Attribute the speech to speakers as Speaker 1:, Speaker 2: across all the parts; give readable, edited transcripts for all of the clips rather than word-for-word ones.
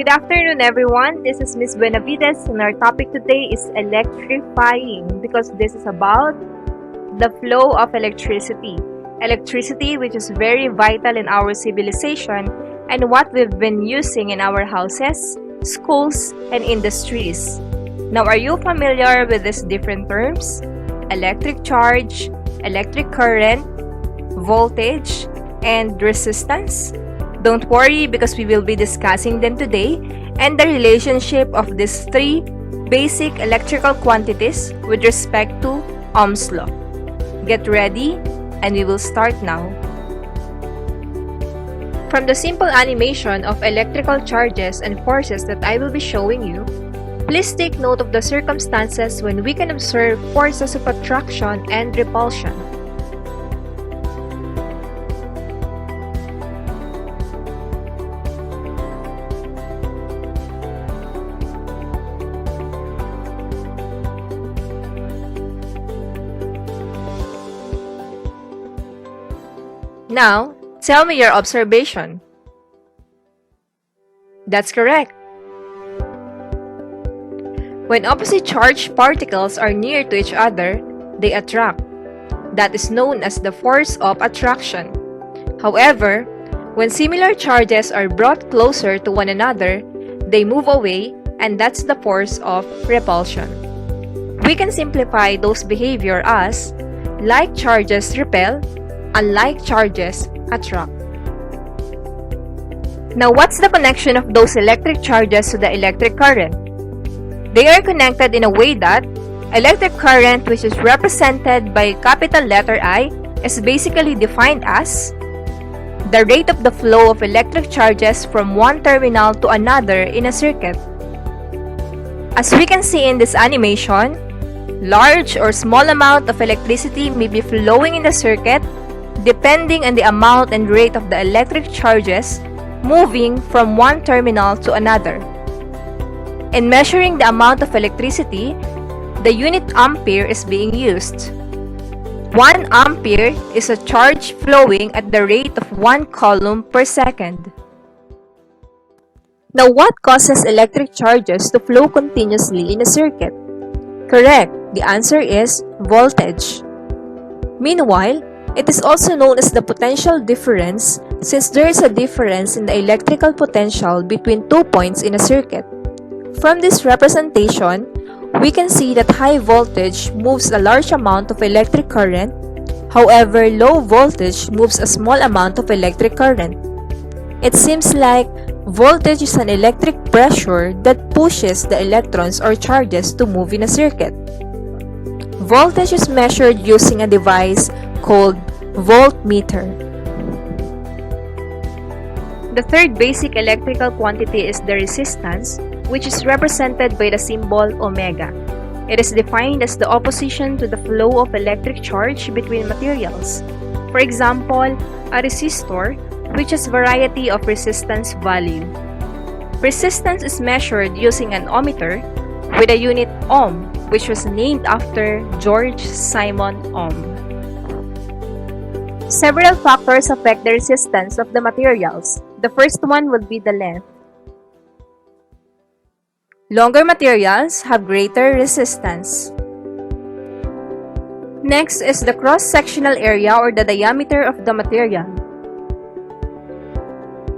Speaker 1: Good afternoon, everyone. This is Miss Buenavidez, and our topic today is electrifying because this is about the flow of electricity. Electricity, which is very vital in our civilization and what we've been using in our houses, schools, and industries. Now, are you familiar with these different terms? Electric charge, electric current, voltage, and resistance? Don't worry because we will be discussing them today and the relationship of these three basic electrical quantities with respect to Ohm's law. Get ready and we will start now. From the simple animation of electrical charges and forces that I will be showing you, please take note of the circumstances when we can observe forces of attraction and repulsion. Now, tell me your observation. That's correct. When opposite charged particles are near to each other, they attract. That is known as the force of attraction. However, when similar charges are brought closer to one another, they move away, and that's the force of repulsion. We can simplify those behavior as like charges repel, unlike charges attract. Now, what's the connection of those electric charges to the electric current? They are connected in a way that electric current, which is represented by capital letter I, is basically defined as the rate of the flow of electric charges from one terminal to another in a circuit. As we can see in this animation, large or small amount of electricity may be flowing in the circuit depending on the amount and rate of the electric charges moving from one terminal to another. In measuring the amount of electricity, the unit ampere is being used. 1 ampere is a charge flowing at the rate of 1 coulomb per second. Now, what causes electric charges to flow continuously in a circuit? Correct, the answer is voltage. Meanwhile, it is also known as the potential difference since there is a difference in the electrical potential between 2 points in a circuit. From this representation, we can see that high voltage moves a large amount of electric current, however low voltage moves a small amount of electric current. It seems like voltage is an electric pressure that pushes the electrons or charges to move in a circuit. Voltage is measured using a device called voltmeter. The third basic electrical quantity is the resistance, which is represented by the symbol omega. It is defined as the opposition to the flow of electric charge between materials. For example, a resistor, which has variety of resistance value. Resistance is measured using an ohmmeter with a unit ohm, which was named after George Simon Ohm. Several factors affect the resistance of the materials. The first one would be the length. Longer materials have greater resistance. Next is the cross-sectional area or the diameter of the material.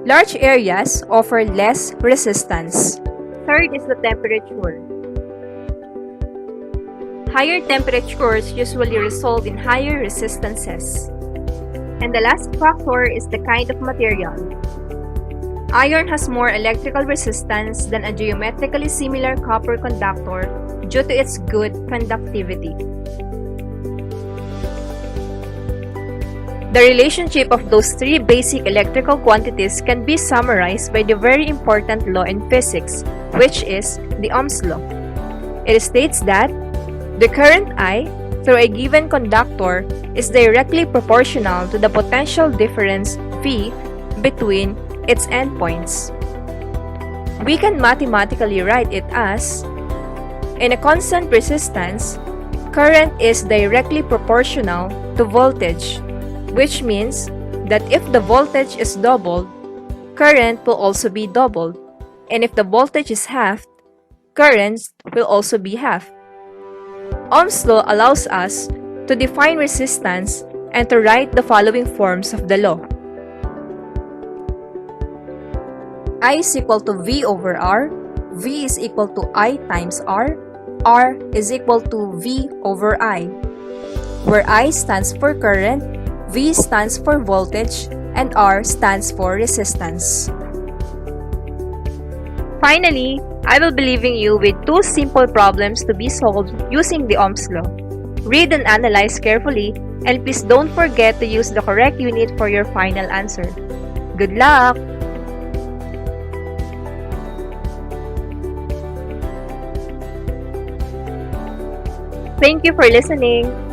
Speaker 1: Large areas offer less resistance. Third is the temperature. Higher temperatures usually result in higher resistances. And the last factor is the kind of material. Iron has more electrical resistance than a geometrically similar copper conductor due to its good conductivity. The relationship of those three basic electrical quantities can be summarized by the very important law in physics, which is the Ohm's law. It states that the current I through a given conductor is directly proportional to the potential difference V between its endpoints. We can mathematically write it as, in a constant resistance, current is directly proportional to voltage, which means that if the voltage is doubled, current will also be doubled, and if the voltage is halved, current will also be halved. Ohm's law allows us to define resistance and to write the following forms of the law. I is equal to V over R, V is equal to I times R is equal to V over I, where I stands for current, V stands for voltage, and R stands for resistance. Finally, I will be leaving you with two simple problems to be solved using the Ohm's law. Read and analyze carefully, and please don't forget to use the correct unit for your final answer. Good luck! Thank you for listening.